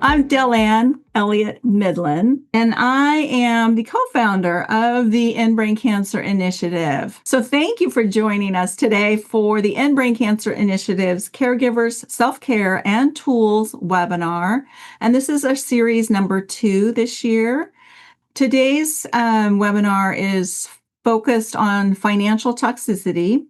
I'm Delanne Elliott Midland, and I am the co-founder of the End Brain Cancer Initiative. So thank you for joining us today for the End Brain Cancer Initiative's Caregivers, Self-Care, and Tools webinar. And this is our series number 2 this year. Today's webinar is focused on financial toxicity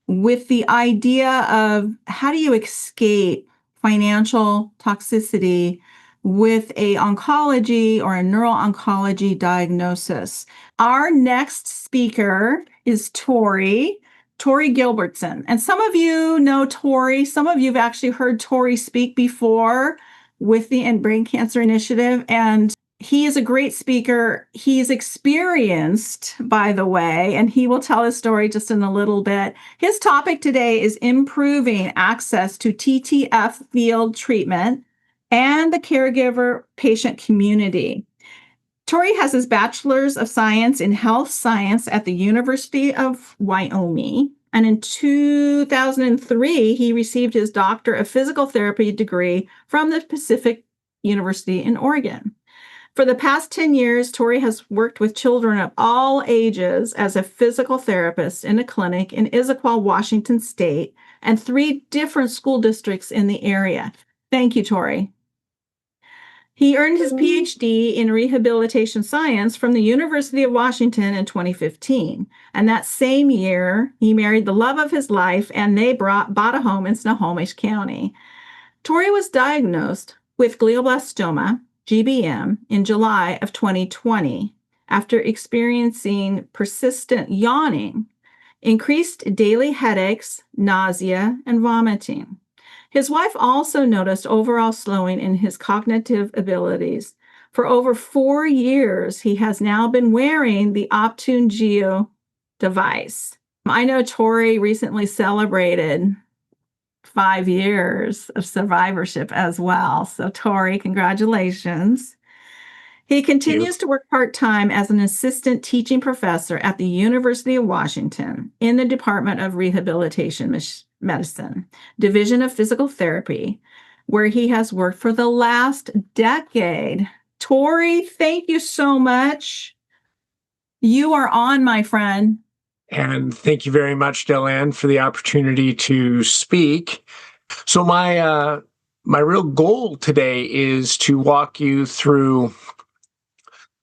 with the idea of how do you escape financial toxicity with a oncology or a neuro-oncology diagnosis. Our next speaker is Torey Gilbertson. And some of you know Torey. Some of you have actually heard Torey speak before with the End Brain Cancer Initiative. And he is a great speaker. He's experienced, by the way, and he will tell his story just in a little bit. His topic today is improving access to TTF field treatment and the caregiver patient community. Torey has his Bachelor's of Science in Health Science at the University of Wyoming. And in 2003, he received his Doctor of Physical Therapy degree from the Pacific University in Oregon. For the past 10 years, Torey has worked with children of all ages as a physical therapist in a clinic in Issaquah, Washington State, and 3 different school districts in the area. Thank you, Torey. He earned his PhD in rehabilitation science from the University of Washington in 2015. And that same year, he married the love of his life, and they bought a home in Snohomish County. Torey was diagnosed with glioblastoma, GBM, in July of 2020 after experiencing persistent yawning, increased daily headaches, nausea, and vomiting. His wife also noticed overall slowing in his cognitive abilities. For over 4 years, he has now been wearing the Optune Gio device. I know Torey recently celebrated 5 years of survivorship as well. So Torey, congratulations. He continues to work part-time as an assistant teaching professor at the University of Washington in the Department of Rehabilitation Medicine, Division of Physical Therapy, where he has worked for the last decade. Torey, thank you so much. You are on, my friend. And thank you very much, Delanne, for the opportunity to speak. So my real goal today is to walk you through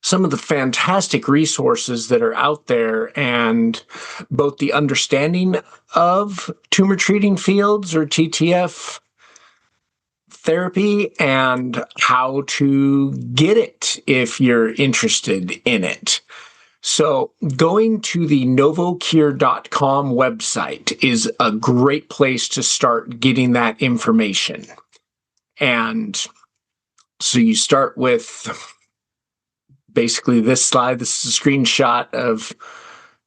some of the fantastic resources that are out there, and both the understanding of Tumor Treating Fields, or TTF, therapy, and how to get it if you're interested in it. So going to the novocure.com website is a great place to start getting that information. And so you start with basically this slide. This is a screenshot of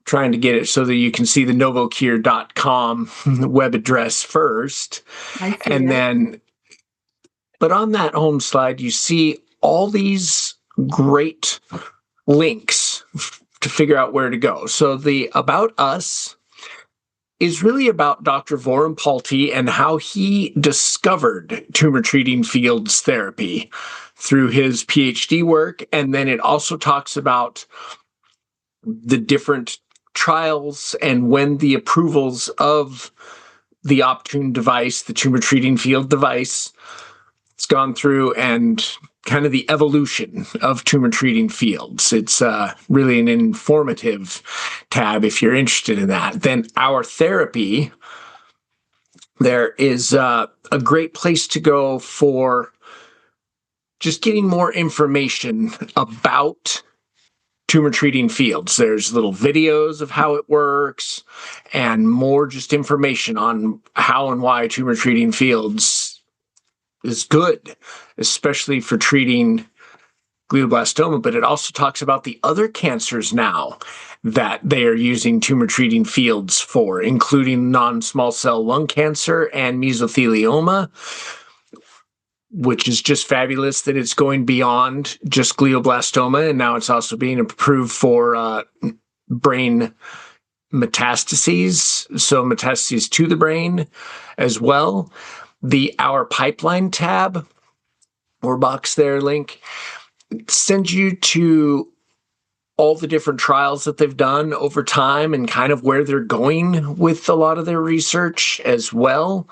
trying to get it so that you can see the novocure.com web address first. And then, but on that home slide, you see all these great links to figure out where to go. So the About Us is really about Dr. Voram Palti and how he discovered Tumor Treating Fields therapy through his PhD work. And then it also talks about the different trials and when the approvals of the Optune device, the Tumor Treating Field device, it's gone through, and kind of the evolution of Tumor Treating Fields. It's really an informative tab if you're interested in that. Then Our Therapy, there is a great place to go for just getting more information about Tumor Treating Fields. There's little videos of how it works and more just information on how and why Tumor Treating Fields is good, especially for treating glioblastoma. But it also talks about the other cancers now that they are using Tumor Treating Fields for, including non-small cell lung cancer and mesothelioma, which is just fabulous that it's going beyond just glioblastoma. And now it's also being approved for brain metastases, so metastases to the brain as well. The Our Pipeline tab or box there link sends you to all the different trials that they've done over time and kind of where they're going with a lot of their research as well.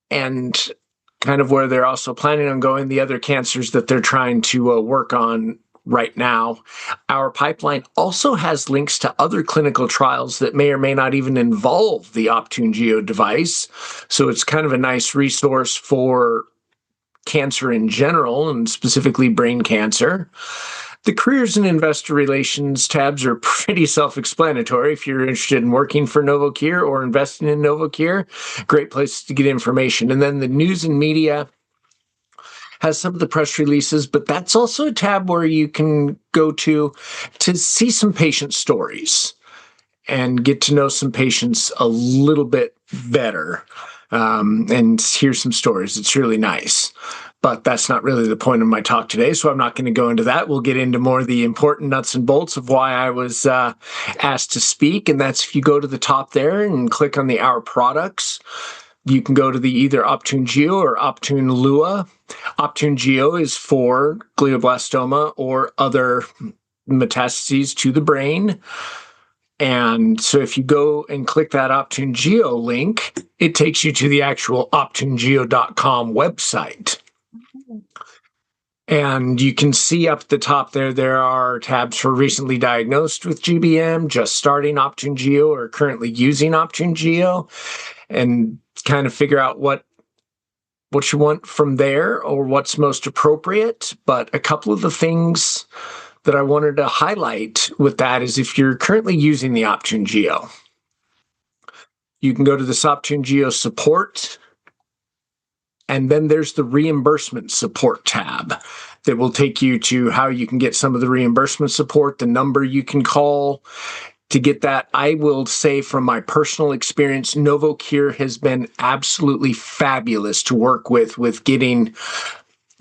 And kind of where they're also planning on going, the other cancers that they're trying to work on right now. Our pipeline also has links to other clinical trials that may or may not even involve the Optune Gio device. So it's kind of a nice resource for cancer in general, and specifically brain cancer. The careers and investor relations tabs are pretty self-explanatory. If you're interested in working for NovoCure or investing in NovoCure, great place to get information. And then the news and media has some of the press releases, but that's also a tab where you can go to see some patient stories and get to know some patients a little bit better, and hear some stories. It's really nice. But that's not really the point of my talk today, so I'm not going to go into that. We'll get into more of the important nuts and bolts of why I was asked to speak, and that's if you go to the top there and click on the Our Products, you can go to the either Optune Gio or Optune Lua. Optune Gio is for glioblastoma or other metastases to the brain. And so if you go and click that Optune Gio link, it takes you to the actual OptuneGio.com website. And you can see up at the top there are tabs for recently diagnosed with GBM, just starting Optune Gio, or currently using Optune Gio, and kind of figure out what you want from there or what's most appropriate. But a couple of the things that I wanted to highlight with that is if you're currently using the Optune Gio, you can go to this Optune Gio support, and then there's the reimbursement support tab that will take you to how you can get some of the reimbursement support, the number you can call to get that. I will say from my personal experience, NovoCure has been absolutely fabulous to work with getting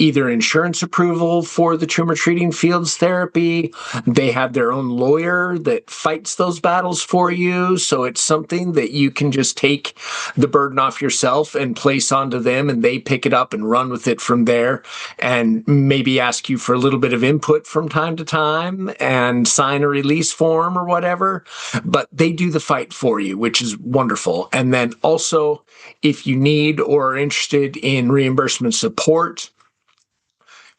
either insurance approval for the Tumor Treating Fields therapy. They have their own lawyer that fights those battles for you. So it's something that you can just take the burden off yourself and place onto them, and they pick it up and run with it from there, and maybe ask you for a little bit of input from time to time and sign a release form or whatever. But they do the fight for you, which is wonderful. And then also, if you need or are interested in reimbursement support,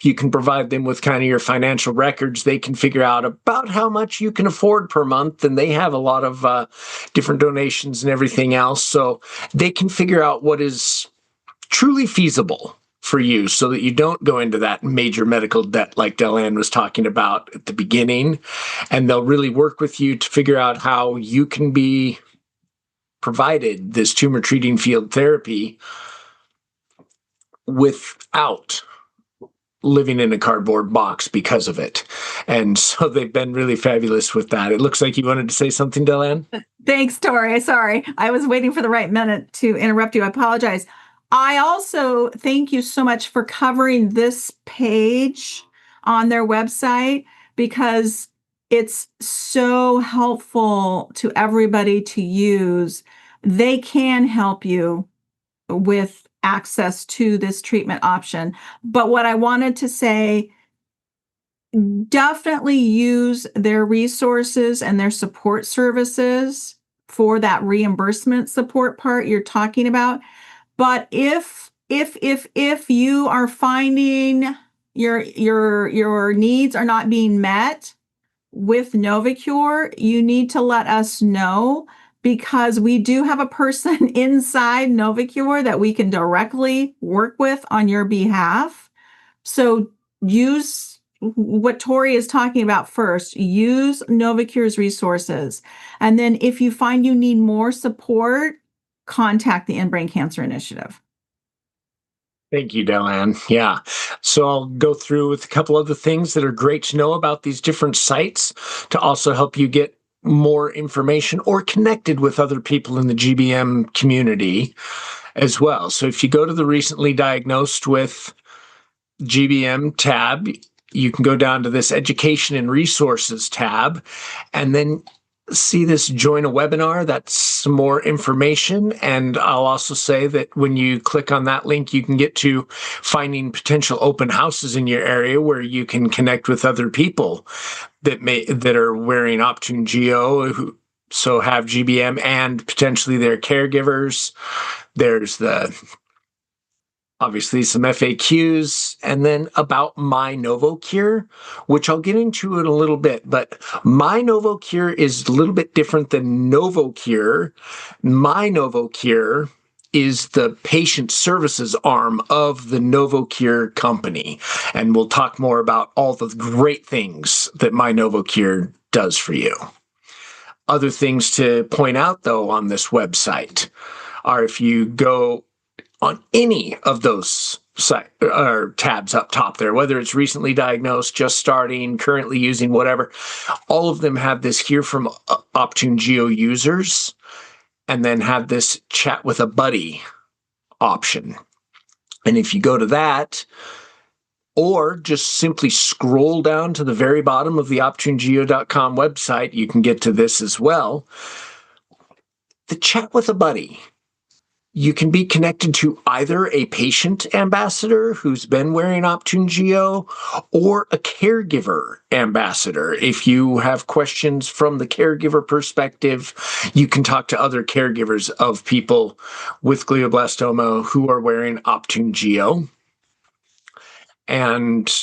you can provide them with kind of your financial records. They can figure out about how much you can afford per month, and they have a lot of different donations and everything else. So they can figure out what is truly feasible for you so that you don't go into that major medical debt like Delanne was talking about at the beginning. And they'll really work with you to figure out how you can be provided this tumor treating field therapy without living in a cardboard box because of it. And so they've been really fabulous with that. It looks like you wanted to say something, Delanne? Thanks, Torey. Sorry. I was waiting for the right minute to interrupt you. I apologize. I also thank you so much for covering this page on their website, because it's so helpful to everybody to use. They can help you with access to this treatment option. But what I wanted to say, definitely use their resources and their support services for that reimbursement support part you're talking about. But if you are finding your needs are not being met with NovoCure, you need to let us know, because we do have a person inside NovoCure that we can directly work with on your behalf. So use what Torey is talking about first. Use NovoCure's resources. And then if you find you need more support, contact the End Brain Cancer Initiative. Thank you, Delanne. Yeah. So I'll go through with a couple other things that are great to know about these different sites to also help you get more information or connected with other people in the GBM community as well. So if you go to the recently diagnosed with GBM tab, you can go down to this education and resources tab, and then see this join a webinar. That's some more information. And I'll also say that when you click on that link, you can get to finding potential open houses in your area where you can connect with other people that are wearing Optune Gio, who so have GBM and potentially their caregivers. There's obviously some FAQs, and then about My NovoCure, which I'll get into in a little bit. But My NovoCure is a little bit different than NovoCure. My NovoCure is the patient services arm of the NovoCure company. And we'll talk more about all the great things that My NovoCure does for you. Other things to point out, though, on this website are if you go on any of those tabs up top there, whether it's recently diagnosed, just starting, currently using, whatever, all of them have this hear from Optune Gio users, and then have this chat with a buddy option. And if you go to that, or just simply scroll down to the very bottom of the OptuneGio.com website, you can get to this as well. The chat with a buddy. You can be connected to either a patient ambassador who's been wearing Optune Gio or a caregiver ambassador. If you have questions from the caregiver perspective, you can talk to other caregivers of people with glioblastoma who are wearing Optune Gio. And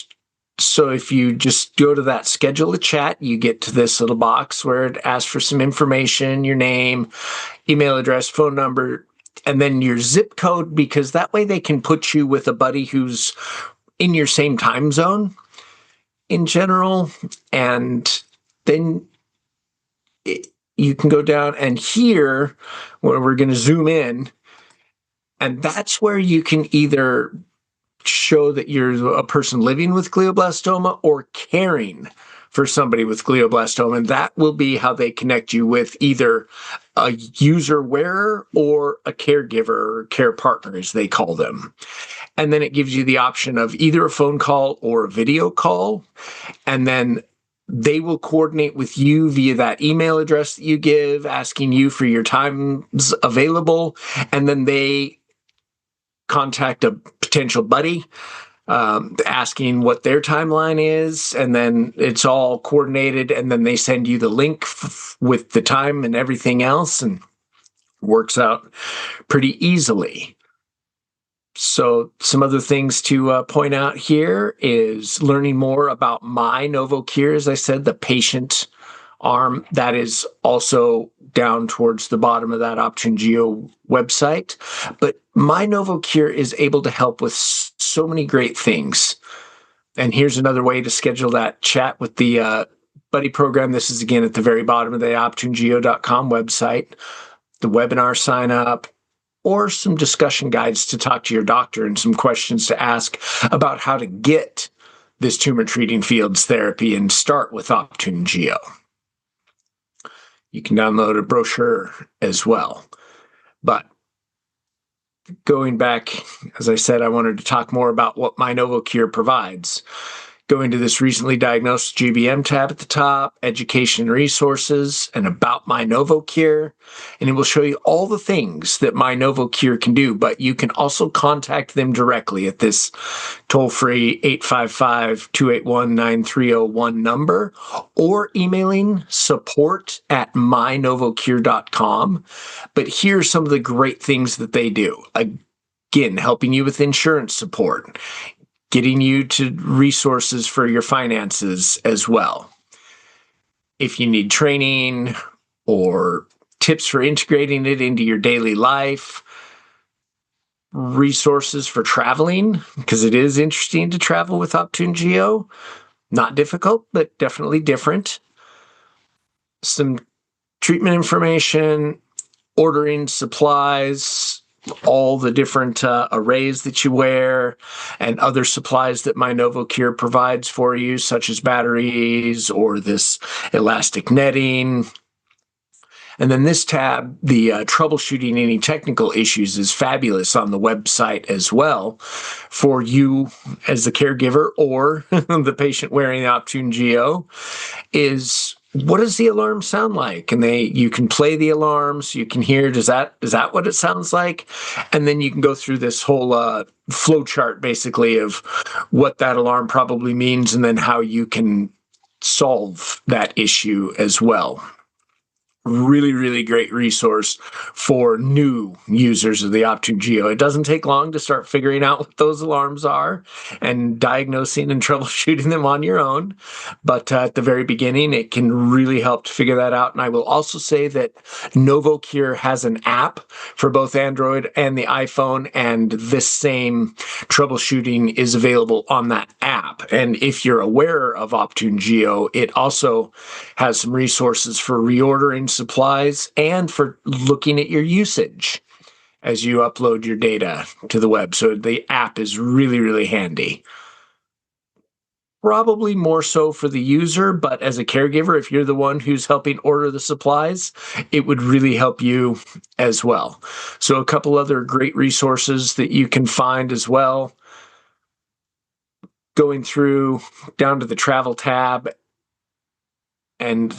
so if you just go to that schedule a chat, you get to this little box where it asks for some information, your name, email address, phone number, and then your zip code, because that way they can put you with a buddy who's in your same time zone in general. And then you can go down, and here, where we're going to zoom in, and that's where you can either show that you're a person living with glioblastoma or caring for somebody with glioblastoma, and that will be how they connect you with either a user wearer or a caregiver or care partner, as they call them. And then it gives you the option of either a phone call or a video call, and then they will coordinate with you via that email address that you give, asking you for your times available, and then they contact a potential buddy, asking what their timeline is, and then it's all coordinated, and then they send you the link with the time and everything else, and works out pretty easily. So some other things to point out here is learning more about My NovoCure, as I said, the patient arm. That is also down towards the bottom of that Optune Gio website. But My NovoCure is able to help with so many great things. And here's another way to schedule that chat with the buddy program. This is, again, at the very bottom of the OptuneGio.com website, the webinar sign up, or some discussion guides to talk to your doctor and some questions to ask about how to get this Tumor Treating Fields therapy and start with Optune Gio. You can download a brochure as well. But going back, as I said, I wanted to talk more about what My NovoCure provides. Going to this recently diagnosed GBM tab at the top, education and resources, and about My NovoCure. And it will show you all the things that My NovoCure can do, but you can also contact them directly at this toll-free 855-281-9301 number, or emailing support@mynovocure.com. But here's some of the great things that they do. Again, helping you with insurance support, getting you to resources for your finances as well. If you need training or tips for integrating it into your daily life, resources for traveling, because it is interesting to travel with Optune Gio. Not difficult, but definitely different. Some treatment information, ordering supplies, all the different arrays that you wear, and other supplies that My NovoCure provides for you, such as batteries or this elastic netting. And then this tab, the troubleshooting any technical issues, is fabulous on the website as well for you as the caregiver or the patient wearing the Optune Gio, is what does the alarm sound like? And you can play the alarms, you can hear, is that what it sounds like? And then you can go through this whole flow chart basically of what that alarm probably means and then how you can solve that issue as well. Really, really great resource for new users of the Optune Gio. It doesn't take long to start figuring out what those alarms are and diagnosing and troubleshooting them on your own. But at the very beginning, it can really help to figure that out. And I will also say that NovoCure has an app for both Android and the iPhone, and this same troubleshooting is available on that app. And if you're aware of Optune Gio, it also has some resources for reordering supplies and for looking at your usage as you upload your data to the web. So the app is really, really handy. Probably more so for the user, but as a caregiver, if you're the one who's helping order the supplies, it would really help you as well. So a couple other great resources that you can find as well. Going through down to the travel tab and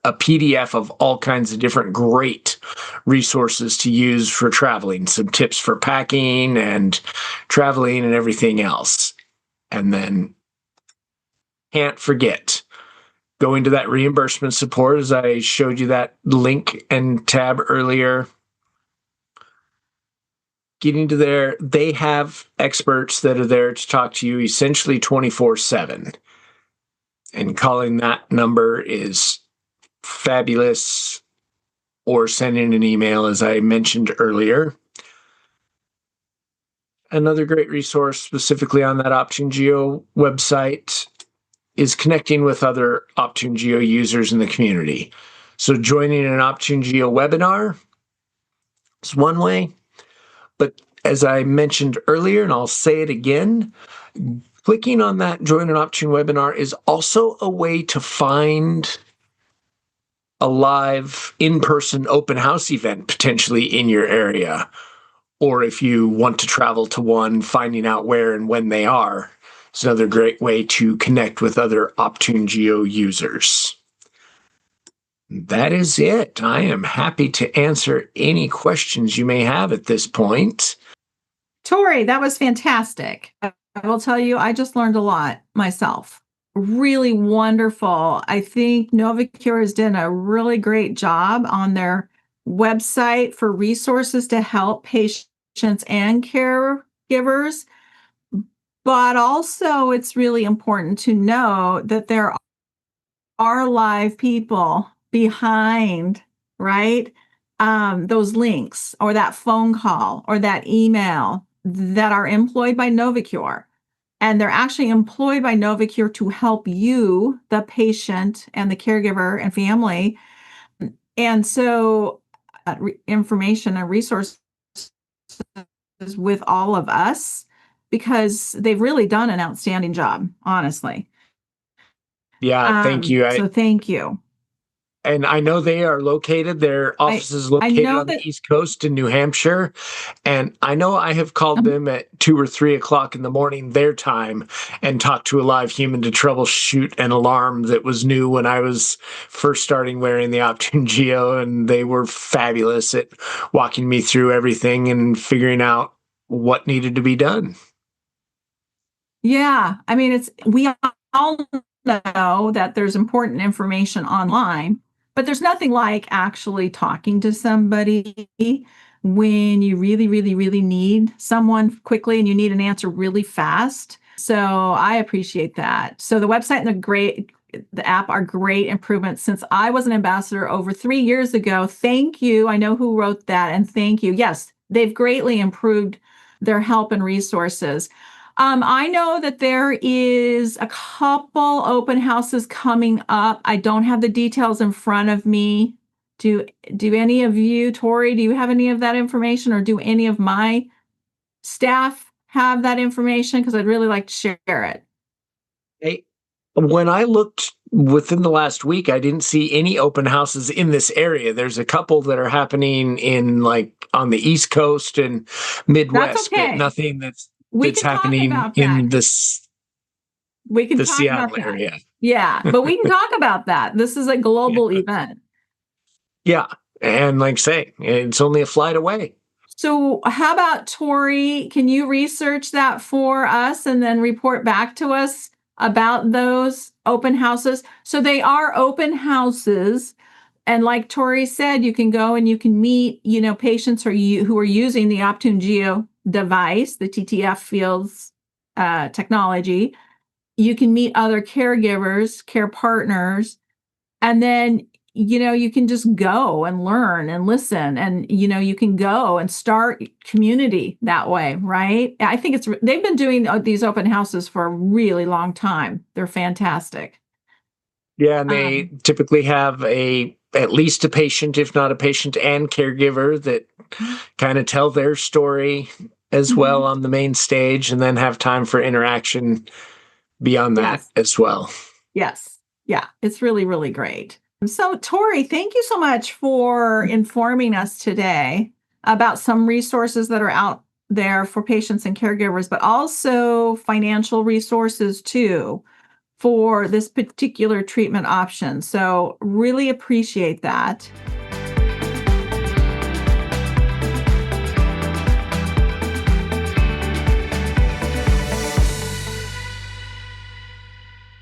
a PDF of all kinds of different great resources to use for traveling, some tips for packing and traveling and everything else. And then can't forget going to that reimbursement support, as I showed you that link and tab earlier. Getting to there, they have experts that are there to talk to you essentially 24/7. And calling that number is fabulous, or sending an email, as I mentioned earlier. Another great resource specifically on that Optune Gio website is connecting with other Optune Gio users in the community. So joining an Optune Gio webinar is one way, but as I mentioned earlier, and I'll say it again, clicking on that Join an Optune webinar is also a way to find a live in-person open house event potentially in your area. Or if you want to travel to one, finding out where and when they are. It's another great way to connect with other Optune Gio users. That is it. I am happy to answer any questions you may have at this point. Torey, that was fantastic. I will tell you, I just learned a lot myself. Really wonderful. I think NovoCure has done a really great job on their website for resources to help patients and caregivers. But also, it's really important to know that there are live people behind, right? Those links or that phone call or that email that are employed by NovoCure. And they're actually employed by NovoCure to help you, the patient and the caregiver and family. And so information and resources with all of us, because they've really done an outstanding job, honestly. Yeah, thank you. So thank you. And I know they are located, their office is located on the East Coast in New Hampshire. And I know I have called them at 2 or 3 o'clock in the morning, their time, and talked to a live human to troubleshoot an alarm that was new when I was first starting wearing the Optune Gio. And they were fabulous at walking me through everything and figuring out what needed to be done. Yeah. I mean, we all know that there's important information online, but there's nothing like actually talking to somebody when you really, really, really need someone quickly and you need an answer really fast. So I appreciate that. So the website and the app are great improvements since I was an ambassador over 3 years ago. Thank you. I know who wrote that, and thank you. Yes, they've greatly improved their help and resources. I know that there is a couple open houses coming up. I don't have the details in front of me. Do any of you, Torey, do you have any of that information, or do any of my staff have that information? Because I'd really like to share it. Hey, when I looked within the last week, I didn't see any open houses in this area. There's a couple that are happening in on the East Coast and Midwest, okay. But nothing that's We can happening talk about in that. the We can talk Seattle about that. area. Yeah, but we can talk about that. This is a global event. Yeah. And like say, it's only a flight away. So, how about Tori? Can you research that for us and then report back to us about those open houses? So, they are open houses. And like Tori said, you can go and you can meet, patients who are using the Optune Gio device, the TTF fields technology. You can meet other caregivers, care partners, and then you can just go and learn and listen, and you can go and start community that way, right? I think they've been doing these open houses for a really long time. They're fantastic. Yeah, and they um, typically have at least a patient, if not a patient and caregiver, that kind of tell their story as well mhm. on the main stage, and then have time for interaction beyond that Yes. as well. Yes. Yeah, it's really, really great. So, Tori, thank you so much for informing us today about some resources that are out there for patients and caregivers, but also financial resources too for this particular treatment option. So, really appreciate that.